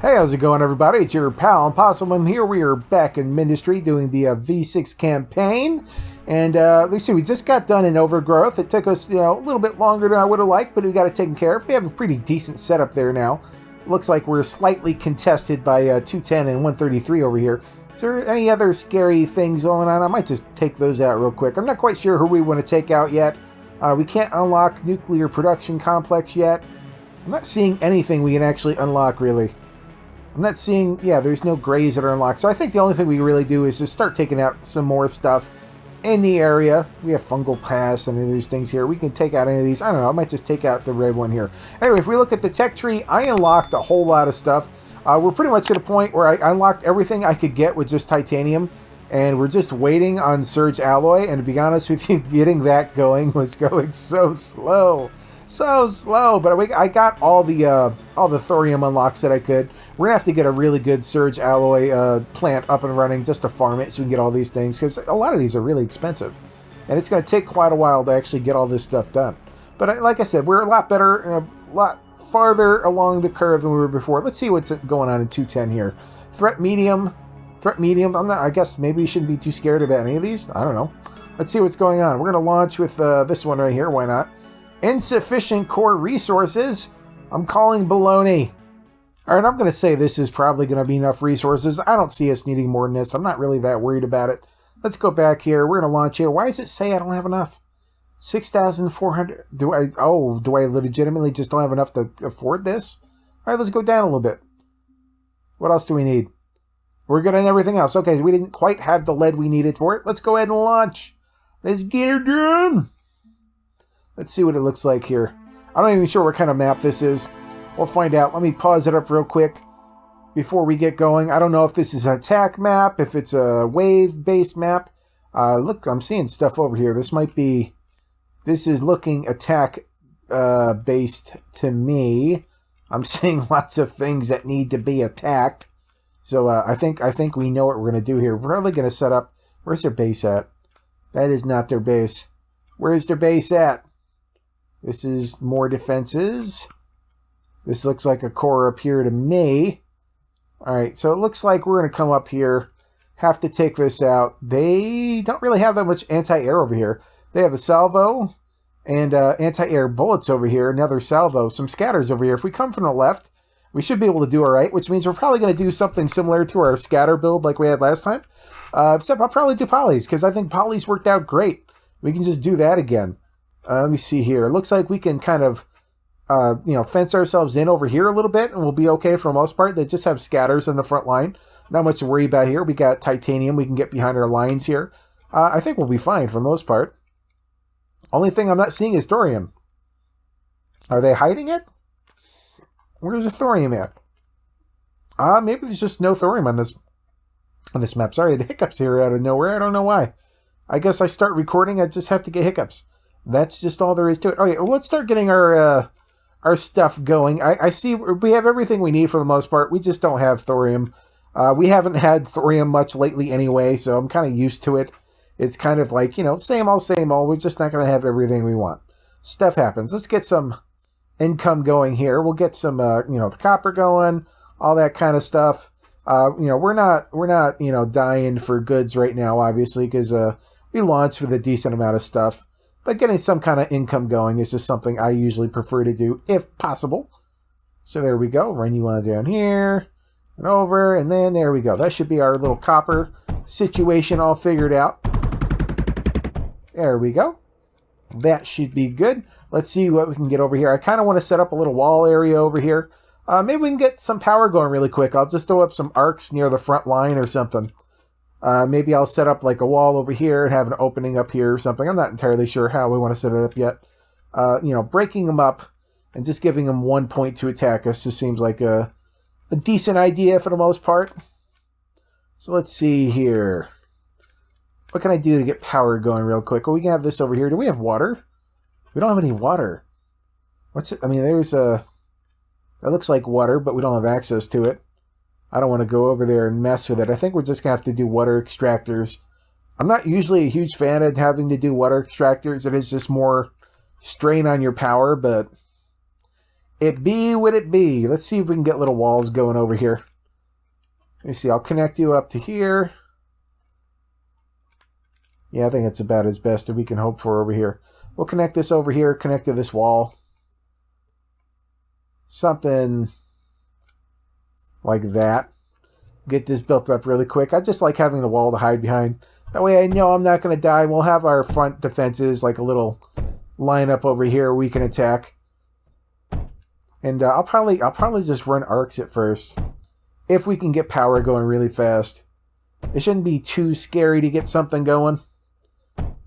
Hey, how's it going, everybody? It's your pal Impossibum here. We are back in Mindustry doing the V6 campaign. And let's see, we just got done in Overgrowth. It took us, a little bit longer than I would have liked, but we got it taken care of. We have a pretty decent setup there now. Looks like we're slightly contested by 210 and 133 over here. Is there any other scary things going on? I might just take those out real quick. I'm not quite sure who we want to take out yet. We can't unlock Nuclear Production Complex yet. I'm not seeing anything we can actually unlock, really. I'm not seeing, there's no grays that are unlocked. So I think the only thing we really do is just start taking out some more stuff in the area. We have fungal pass and these things here. We can take out any of these. I don't know. I might just take out the red one here. Anyway, if we look at the tech tree, I unlocked a whole lot of stuff. We're pretty much at a point where I unlocked everything I could get with just titanium. And we're just waiting on Surge Alloy. And to be honest with you, getting that going was going so slow. So slow, but I got all the thorium unlocks that I could. We're gonna have to get a really good Surge Alloy plant up and running just to farm it so we can get all these things, because a lot of these are really expensive, and it's gonna take quite a while to actually get all this stuff done. But like I said, we're a lot better and a lot farther along the curve than we were before. Let's see what's going on in 210 here. Threat medium. I guess maybe you shouldn't be too scared about any of these. I don't know. Let's see what's going on. We're gonna launch with this one right here. Why not? Insufficient core resources. I'm calling baloney. Alright, I'm going to say this is probably going to be enough resources. I don't see us needing more than this. I'm not really that worried about it. Let's go back here. We're going to launch here. Why does it say I don't have enough? 6,400. Do I legitimately just don't have enough to afford this? Alright, let's go down a little bit. What else do we need? We're good on everything else. Okay, we didn't quite have the lead we needed for it. Let's go ahead and launch. Let's get her done. Let's see what it looks like here. I'm not even sure what kind of map this is. We'll find out. Let me pause it up real quick before we get going. I don't know if this is an attack map, if it's a wave-based map. Look, I'm seeing stuff over here. This is looking attack-based to me. I'm seeing lots of things that need to be attacked. So I think we know what we're going to do here. We're probably going to set up... Where's their base at? That is not their base. Where's their base at? This is more defenses. This looks like a core up here to me. Alright, so it looks like we're going to come up here. Have to take this out. They don't really have that much anti-air over here. They have a salvo and anti-air bullets over here. Another salvo. Some scatters over here. If we come from the left, we should be able to do alright, which means we're probably going to do something similar to our scatter build like we had last time. Except I'll probably do polys, because I think polys worked out great. We can just do that again. Let me see here. It looks like we can kind of, fence ourselves in over here a little bit, and we'll be okay for the most part. They just have scatters in the front line. Not much to worry about here. We got titanium. We can get behind our lines here. I think we'll be fine for the most part. Only thing I'm not seeing is thorium. Are they hiding it? Where's the thorium at? Maybe there's just no thorium on this map. Sorry, the hiccups here out of nowhere. I don't know why. I guess I start recording. I just have to get hiccups. That's just all there is to it. Okay, well, let's start getting our stuff going. I see we have everything we need for the most part. We just don't have thorium. We haven't had thorium much lately anyway, so I'm kind of used to it. It's kind of like, same old, same old. We're just not going to have everything we want. Stuff happens. Let's get some income going here. We'll get some, the copper going, all that kind of stuff. We're not, dying for goods right now, obviously, because we launched with a decent amount of stuff. But getting some kind of income going is just something I usually prefer to do, if possible. So there we go. Run you on down here and over, and then there we go. That should be our little copper situation all figured out. There we go. That should be good. Let's see what we can get over here. I kind of want to set up a little wall area over here. Maybe we can get some power going really quick. I'll just throw up some arcs near the front line or something. Maybe I'll set up like a wall over here and have an opening up here or something. I'm not entirely sure how we want to set it up yet. Breaking them up and just giving them 1 point to attack us just seems like a decent idea for the most part. So let's see here. What can I do to get power going real quick? Well, we can have this over here. Do we have water? We don't have any water. What's it? I mean, that looks like water, but we don't have access to it. I don't want to go over there and mess with it. I think we're just going to have to do water extractors. I'm not usually a huge fan of having to do water extractors. It is just more strain on your power, but It be what it be. Let's see if we can get little walls going over here. Let me see. I'll connect you up to here. Yeah, I think it's about as best as we can hope for over here. We'll connect this over here, connect to this wall. Something like that. Get this built up really quick. I just like having a wall to hide behind. That way I know I'm not going to die. We'll have our front defenses, like a little lineup over here we can attack. And I'll probably just run arcs at first. If we can get power going really fast. It shouldn't be too scary to get something going.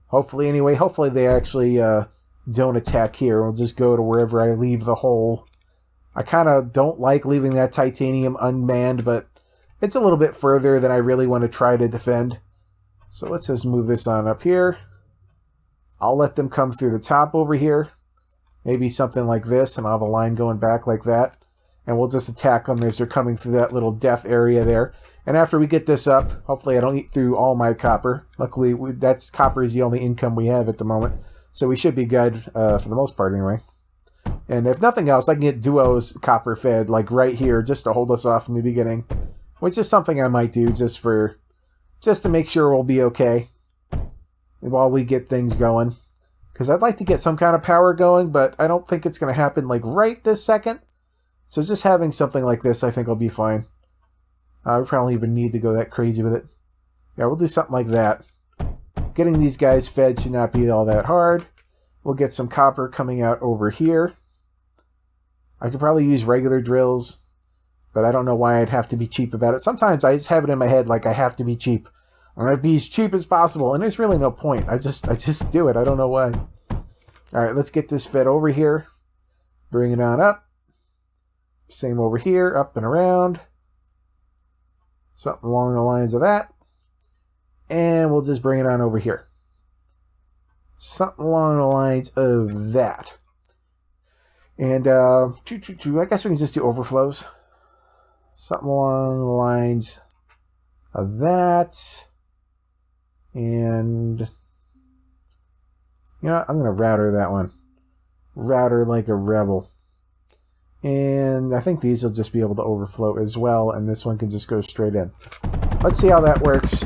Hopefully, anyway. Hopefully they actually don't attack here. We'll just go to wherever I leave the hole. I kind of don't like leaving that titanium unmanned, but it's a little bit further than I really want to try to defend. So let's just move this on up here. I'll let them come through the top over here. Maybe something like this, and I'll have a line going back like that. And we'll just attack them as they're coming through that little death area there. And after we get this up, hopefully I don't eat through all my copper. Luckily, copper is the only income we have at the moment. So we should be good for the most part anyway. And if nothing else, I can get duos copper fed, like right here, just to hold us off in the beginning. Which is something I might do just to make sure we'll be okay while we get things going. Because I'd like to get some kind of power going, but I don't think it's going to happen like right this second. So just having something like this, I think will be fine. We probably even need to go that crazy with it. Yeah, we'll do something like that. Getting these guys fed should not be all that hard. We'll get some copper coming out over here. I could probably use regular drills, but I don't know why I'd have to be cheap about it. Sometimes I just have it in my head like I have to be cheap. I'm going to be as cheap as possible, and there's really no point. I just do it. I don't know why. All right, let's get this fed over here. Bring it on up. Same over here, up and around. Something along the lines of that. And we'll just bring it on over here. Something along the lines of that. And I guess we can just do overflows. Something along the lines of that. And you know what? I'm going to router that one. Router like a rebel. And I think these will just be able to overflow as well, and this one can just go straight in. Let's see how that works.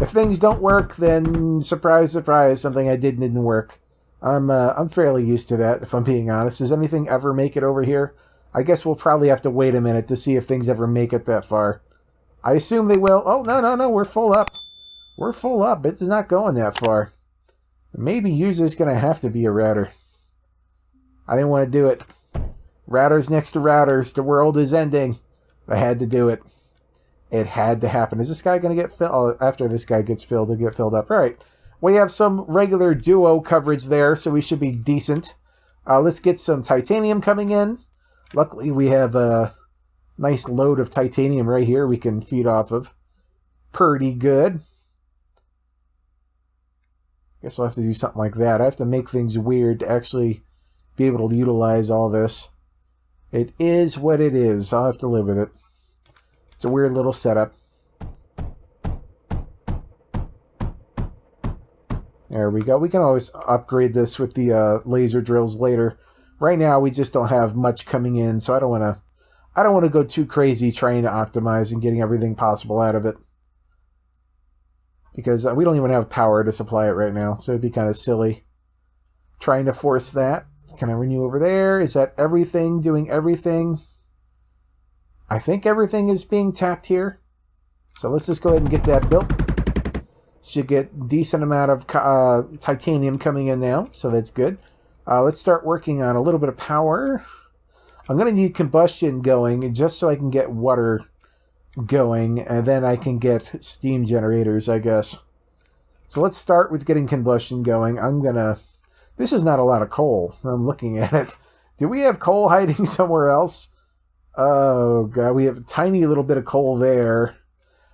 If things don't work, then surprise, surprise, something I did didn't work. I'm fairly used to that, if I'm being honest. Does anything ever make it over here? I guess we'll probably have to wait a minute to see if things ever make it that far. I assume they will. Oh, no, we're full up. We're full up. It's not going that far. Maybe user's going to have to be a router. I didn't want to do it. Routers next to routers. The world is ending. I had to do it. It had to happen. Is this guy going to get filled? Oh, after this guy gets filled, he'll get filled up. All right. We have some regular duo coverage there, so we should be decent. Let's get some titanium coming in. Luckily, we have a nice load of titanium right here we can feed off of. Pretty good. Guess we'll have to do something like that. I have to make things weird to actually be able to utilize all this. It is what it is. I'll have to live with it. It's a weird little setup. There we go. We can always upgrade this with the laser drills later. Right now, we just don't have much coming in, so I don't want to go too crazy trying to optimize and getting everything possible out of it. Because we don't even have power to supply it right now, so it'd be kind of silly trying to force that. Can I renew over there? Is that everything? Doing everything? I think everything is being tapped here. So let's just go ahead and get that built. Should get decent amount of titanium coming in now, so that's good. Let's start working on a little bit of power. I'm going to need combustion going just so I can get water going, and then I can get steam generators, I guess. So let's start with getting combustion going. This is not a lot of coal. I'm looking at it. Do we have coal hiding somewhere else? Oh, God. We have a tiny little bit of coal there.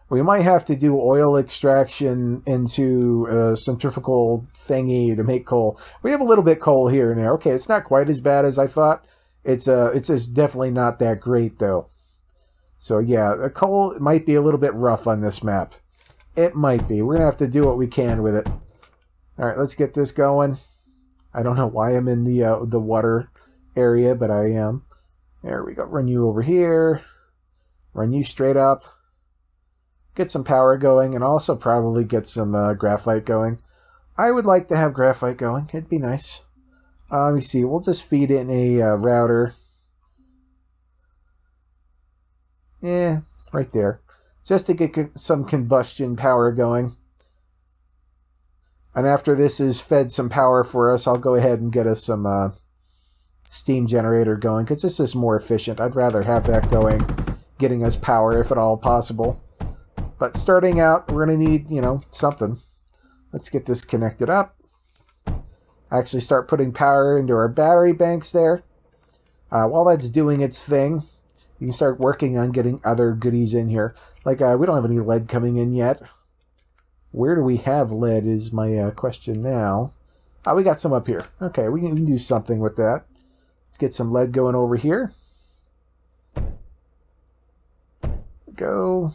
We might have to do oil extraction into a centrifugal thingy to make coal. We have a little bit coal here and there. Okay, it's not quite as bad as I thought. It's just definitely not that great, though. So, yeah, the coal might be a little bit rough on this map. It might be. We're going to have to do what we can with it. All right, let's get this going. I don't know why I'm in the water area, but I am. There we go. Run you over here. Run you straight up. Get some power going, and also probably get some graphite going. I would like to have graphite going. It'd be nice. Let me see. We'll just feed in a router. Yeah, right there. Just to get some combustion power going. And after this is fed some power for us, I'll go ahead and get us some steam generator going, because this is more efficient. I'd rather have that going, getting us power if at all possible. But starting out, we're going to need, something. Let's get this connected up. Actually start putting power into our battery banks there. While that's doing its thing, you can start working on getting other goodies in here. Like, we don't have any lead coming in yet. Where do we have lead is my question now. We got some up here. Okay, we can do something with that. Let's get some lead going over here. Go.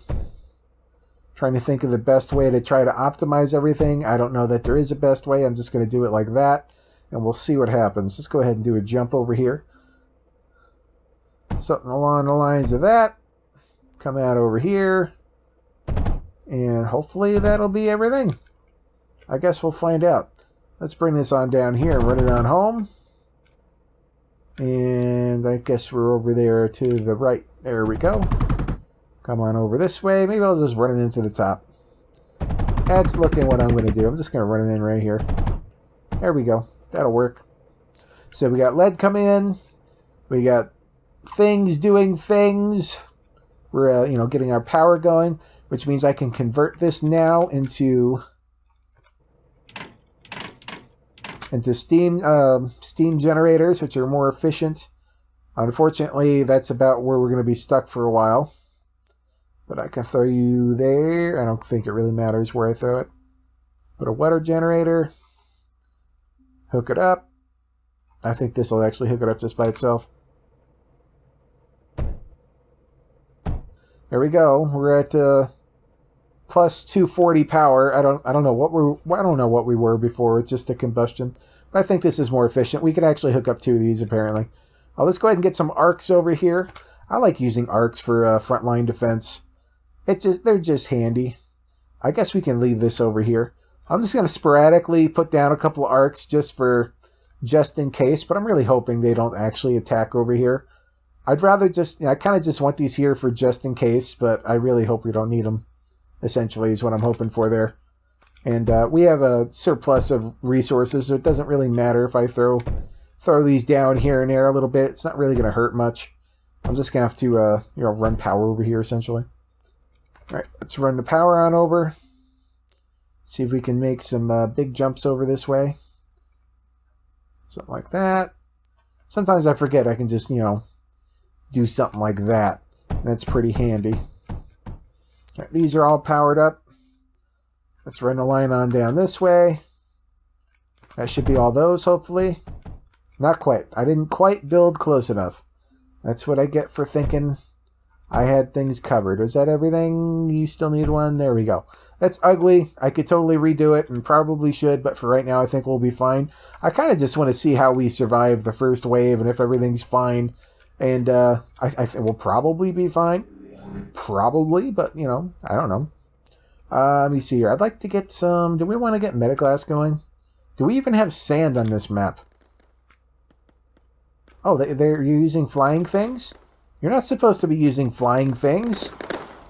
Trying to think of the best way to try to optimize everything. I don't know that there is a best way. I'm just going to do it like that, and we'll see what happens. Let's go ahead and do a jump over here. Something along the lines of that. Come out over here. And hopefully that'll be everything. I guess we'll find out. Let's bring this on down here and run it on home. And I guess we're over there to the right. There we go. Come on over this way. Maybe I'll just run it into the top. That's looking what I'm going to do. I'm just going to run it in right here. There we go. That'll work. So we got lead coming in. We got things doing things. We're, getting our power going, which means I can convert this now into steam generators, which are more efficient. Unfortunately, that's about where we're going to be stuck for a while. But I can throw you there. I don't think it really matters where I throw it. Put a water generator. Hook it up. I think this will actually hook it up just by itself. There we go. We're at plus 240 power. I don't know what we were before. It's just a combustion. But I think this is more efficient. We can actually hook up two of these apparently. Let's go ahead and get some arcs over here. I like using arcs for frontline defense. They're just handy. I guess we can leave this over here. I'm just going to sporadically put down a couple of arcs just in case, but I'm really hoping they don't actually attack over here. I'd rather I kind of just want these here for just in case, but I really hope we don't need them, essentially, is what I'm hoping for there. And we have a surplus of resources, so it doesn't really matter if I throw these down here and there a little bit. It's not really going to hurt much. I'm just going to have to run power over here, essentially. All right, let's run the power on over. See if we can make some big jumps over this way. Something like that. Sometimes I forget I can just, do something like that. That's pretty handy. All right, these are all powered up. Let's run the line on down this way. That should be all those, hopefully. Not quite. I didn't quite build close enough. That's what I get for thinking I had things covered. Is that everything? You still need one? There we go. That's ugly. I could totally redo it and probably should, but for right now I think we'll be fine. I kind of just want to see how we survive the first wave and if everything's fine. And I think we'll probably be fine. Probably, but, I don't know. Let me see here. I'd like to get some... Do we want to get metaglass going? Do we even have sand on this map? Oh, they're using flying things? You're not supposed to be using flying things.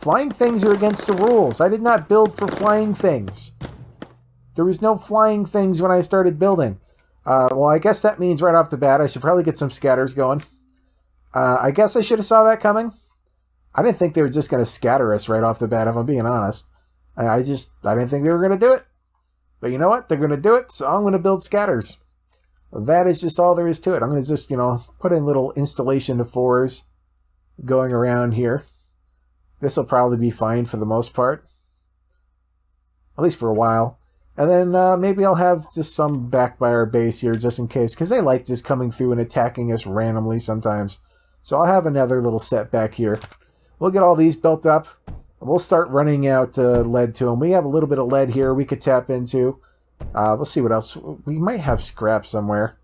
Flying things are against the rules. I did not build for flying things. There was no flying things when I started building. Well, I guess that means right off the bat I should probably get some scatters going. I guess I should have saw that coming. I didn't think they were just going to scatter us right off the bat, if I'm being honest. I didn't think they were going to do it. But you know what? They're going to do it, so I'm going to build scatters. That is just all there is to it. I'm going to just, put in little installation of 4s going around here. This will probably be fine for the most part. At least for a while. And then maybe I'll have just some back by our base here just in case. Because they like just coming through and attacking us randomly sometimes. So I'll have another little set back here. We'll get all these built up. And we'll start running out lead to them. We have a little bit of lead here we could tap into. We'll see what else. We might have scrap somewhere.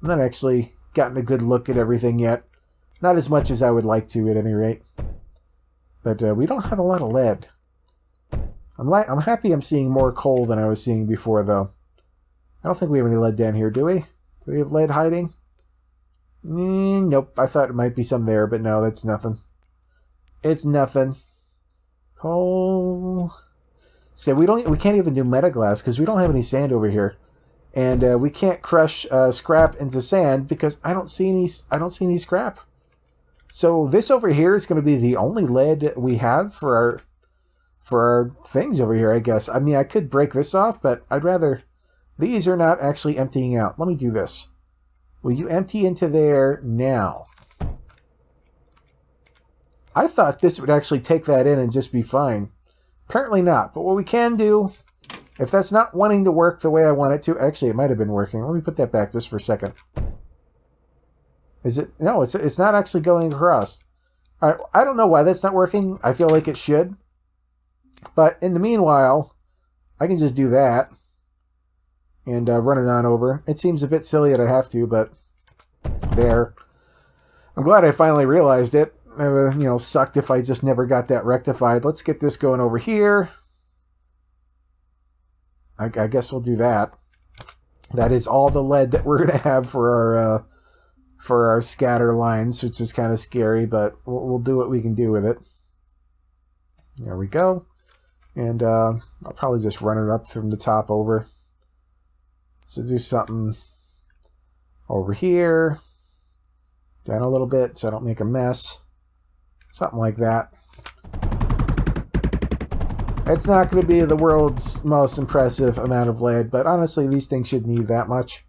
I've not actually gotten a good look at everything yet. Not as much as I would like to, at any rate. But we don't have a lot of lead. I'm happy I'm seeing more coal than I was seeing before, though. I don't think we have any lead down here, do we? Do we have lead hiding? Nope. I thought it might be some there, but no, that's nothing. It's nothing. Coal. So we can't even do metaglass because we don't have any sand over here, and we can't crush scrap into sand because I don't see any scrap. So this over here is going to be the only lead we have for our things over here, I guess. I mean, I could break this off, but I'd rather... These are not actually emptying out. Let me do this. Will you empty into there now? I thought this would actually take that in and just be fine. Apparently not. But what we can do, if that's not wanting to work the way I want it to... Actually, it might have been working. Let me put that back just for a second. Is it? No, it's not actually going across. All right, I don't know why that's not working. I feel like it should. But in the meanwhile, I can just do that and run it on over. It seems a bit silly that I have to, but there. I'm glad I finally realized it. It sucked if I just never got that rectified. Let's get this going over here. I guess we'll do that. That is all the lead that we're going to have for our scatter lines, which is kind of scary, but we'll do what we can do with it. There we go. And I'll probably just run it up from the top over. So do something over here. Down a little bit so I don't make a mess. Something like that. It's not going to be the world's most impressive amount of lead, but honestly, these things shouldn't need that much.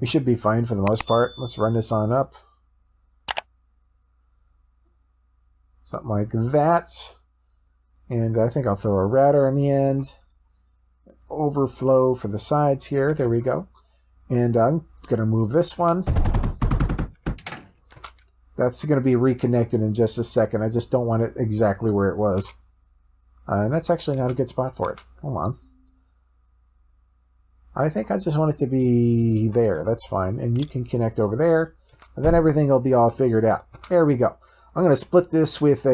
We should be fine for the most part. Let's run this on up. Something like that. And I think I'll throw a router on the end. Overflow for the sides here. There we go. And I'm going to move this one. That's going to be reconnected in just a second. I just don't want it exactly where it was. And that's actually not a good spot for it. Hold on. I think I just want it to be there. That's fine. And you can connect over there. And then everything will be all figured out. There we go. I'm going to split this with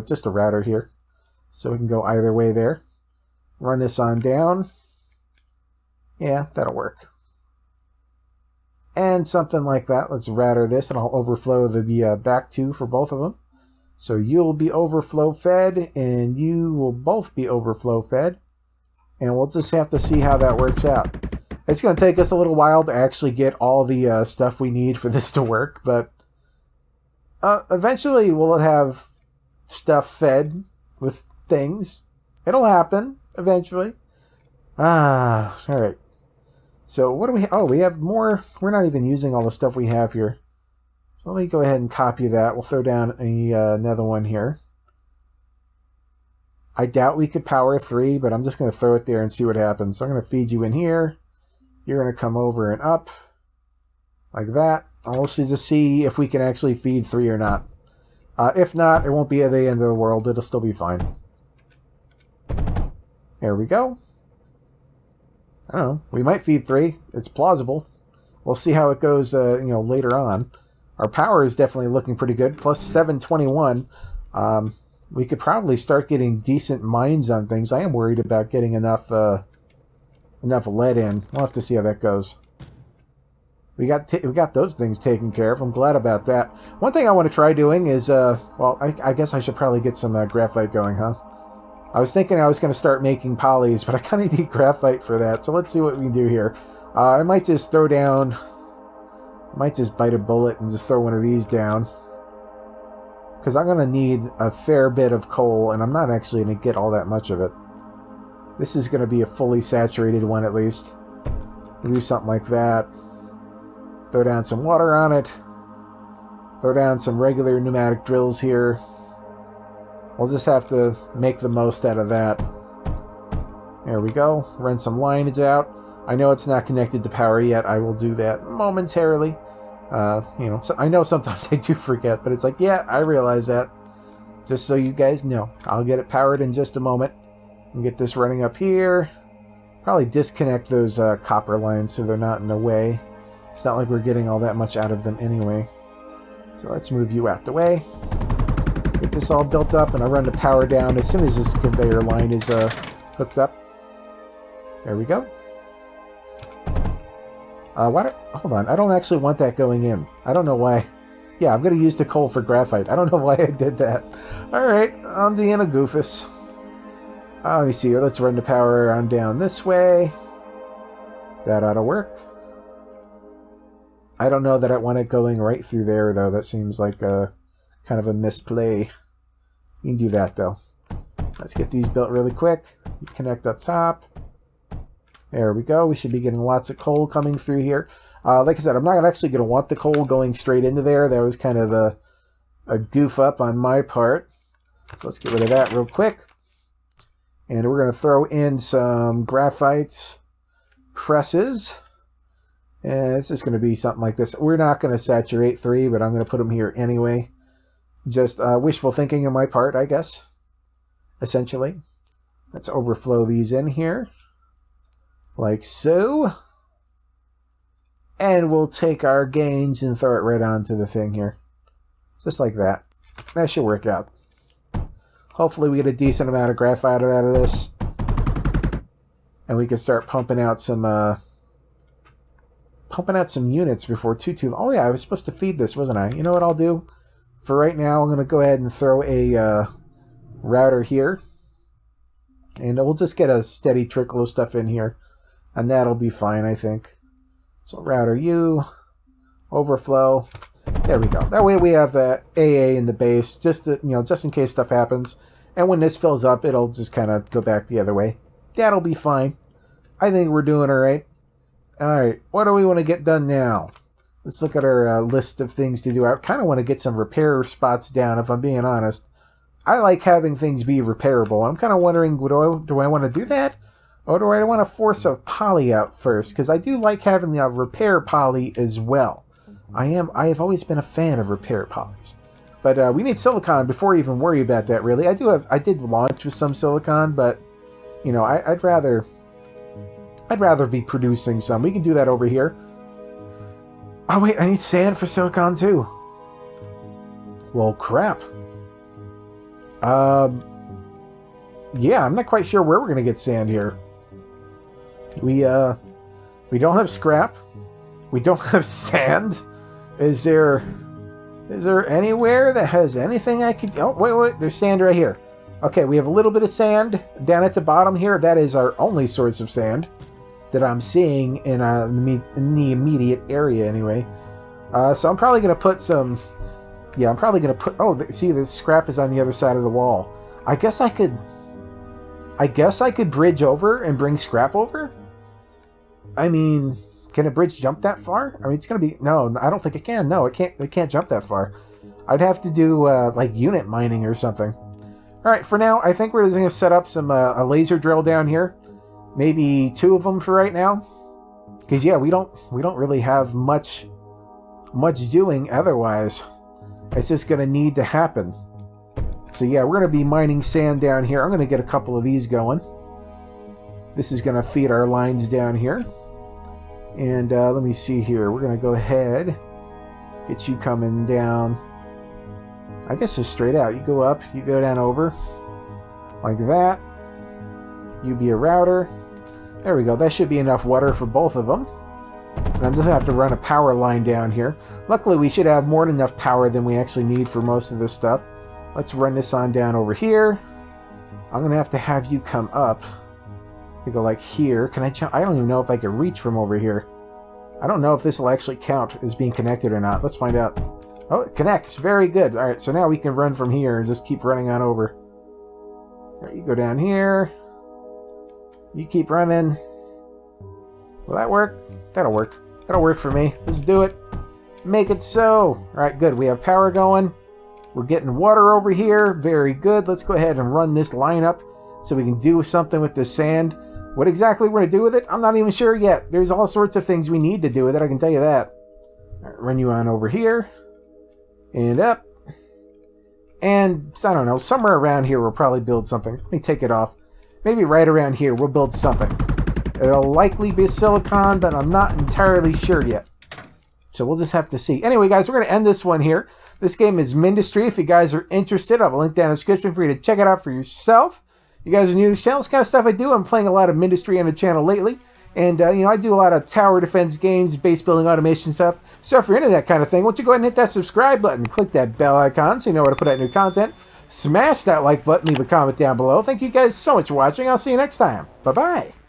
just a router here. So we can go either way there. Run this on down. Yeah, that'll work. And something like that. Let's router this and I'll overflow the back two for both of them. So you'll be overflow fed and you will both be overflow fed. And we'll just have to see how that works out. It's going to take us a little while to actually get all the stuff we need for this to work. But eventually we'll have stuff fed with things. It'll happen eventually. Alright. So what do we... Oh, we have more... We're not even using all the stuff we have here. So let me go ahead and copy that. We'll throw down another one here. I doubt we could power 3, but I'm just going to throw it there and see what happens. So I'm going to feed you in here. You're going to come over and up. Like that. And we'll just see if we can actually feed 3 or not. If not, it won't be at the end of the world. It'll still be fine. There we go. I don't know. We might feed 3. It's plausible. We'll see how it goes, later on. Our power is definitely looking pretty good. Plus 721. We could probably start getting decent mines on things. I am worried about getting enough lead in. We'll have to see how that goes. We got those things taken care of. I'm glad about that. One thing I want to try doing is, I guess I should probably get some graphite going, huh? I was thinking I was going to start making polys, but I kind of need graphite for that. So let's see what we can do here. I might just throw down... I might just bite a bullet and just throw one of these down. Because I'm going to need a fair bit of coal, and I'm not actually going to get all that much of it. This is going to be a fully saturated one at least. We'll do something like that. Throw down some water on it. Throw down some regular pneumatic drills here. We'll just have to make the most out of that. There we go. Run some lineage out. I know it's not connected to power yet. I will do that momentarily. So I know sometimes I do forget, but it's like, yeah, I realize that. Just so you guys know. I'll get it powered in just a moment. And get this running up here. Probably disconnect those copper lines so they're not in the way. It's not like we're getting all that much out of them anyway. So let's move you out the way. Get this all built up, and I'll run the power down as soon as this conveyor line is hooked up. There we go. Hold on, I don't actually want that going in. I don't know why. Yeah, I'm going to use the coal for graphite. I don't know why I did that. Alright, I'm being a goofus. Let me see here. Let's run the power on down this way. That ought to work. I don't know that I want it going right through there, though. That seems like a kind of a misplay. You can do that, though. Let's get these built really quick. You connect up top. There we go. We should be getting lots of coal coming through here. Like I said, I'm not actually going to want the coal going straight into there. That was kind of a goof up on my part. So let's get rid of that real quick. And we're going to throw in some graphite presses. And it's just going to be something like this. We're not going to saturate 3, but I'm going to put them here anyway. Just wishful thinking on my part, I guess. Essentially. Let's overflow these in here. Like so. And we'll take our gauge and throw it right onto the thing here. Just like that. That should work out. Hopefully we get a decent amount of graphite out of this. And we can start pumping out some units before too. Oh yeah, I was supposed to feed this, wasn't I? You know what I'll do? For right now, I'm going to go ahead and throw a router here. And we'll just get a steady trickle of stuff in here. And that'll be fine, I think. So router U, overflow. There we go. That way we have AA in the base, just to, just in case stuff happens. And when this fills up, it'll just kind of go back the other way. That'll be fine. I think we're doing all right. All right, what do we want to get done now? Let's look at our list of things to do. I kind of want to get some repair spots down, if I'm being honest. I like having things be repairable. I'm kind of wondering, do I want to do that? Or do I want to force a poly out first? Because I do like having the repair poly as well. I have always been a fan of repair polys. But we need silicon before we even worry about that, really. I did launch with some silicon, but, I'd rather be producing some. We can do that over here. Oh, wait, I need sand for silicon, too. Well, crap. Yeah, I'm not quite sure where we're going to get sand here. We don't have scrap. We don't have sand. Is there anywhere that has anything I could... Oh, wait, there's sand right here. Okay, we have a little bit of sand down at the bottom here. That is our only source of sand that I'm seeing in the immediate area anyway. So I'm probably going to put some... Yeah, I'm probably going to put... Oh, see, the scrap is on the other side of the wall. I guess I could bridge over and bring scrap over? I mean, can a bridge jump that far? I mean, it's going to be... No, I don't think it can. No, it can't jump that far. I'd have to do, like, unit mining or something. Alright, for now, I think we're just going to set up some a laser drill down here. Maybe 2 of them for right now. Because, yeah, we don't really have much doing otherwise. It's just going to need to happen. So yeah, we're going to be mining sand down here. I'm going to get a couple of these going. This is going to feed our lines down here. And let me see here. We're going to go ahead. Get you coming down. I guess just straight out. You go up, you go down over. Like that. You be a router. There we go. That should be enough water for both of them. And I'm just going to have to run a power line down here. Luckily, we should have more than enough power than we actually need for most of this stuff. Let's run this on down over here. I'm going to have you come up to go like here. Can I jump? I don't even know if I can reach from over here. I don't know if this will actually count as being connected or not. Let's find out. Oh, it connects. Very good. All right, so now we can run from here and just keep running on over. All right, you go down here. You keep running. Will that work? That'll work. That'll work for me. Let's do it. Make it so. All right, good. We have power going. We're getting water over here. Very good. Let's go ahead and run this line up so we can do something with this sand. What exactly we're going to do with it, I'm not even sure yet. There's all sorts of things we need to do with it, I can tell you that. All right, run you on over here. And up. And, I don't know, somewhere around here we'll probably build something. Let me take it off. Maybe right around here we'll build something. It'll likely be silicon, but I'm not entirely sure yet. So we'll just have to see. Anyway, guys, we're going to end this one here. This game is Mindustry. If you guys are interested, I'll have a link down in the description for you to check it out for yourself. You guys are new to this channel. It's kind of stuff I do. I'm playing a lot of Mindustry on the channel lately. And, I do a lot of tower defense games, base building automation stuff. So if you're into that kind of thing, why don't you go ahead and hit that subscribe button. Click that bell icon so you know where to put out new content. Smash that like button. Leave a comment down below. Thank you guys so much for watching. I'll see you next time. Bye-bye.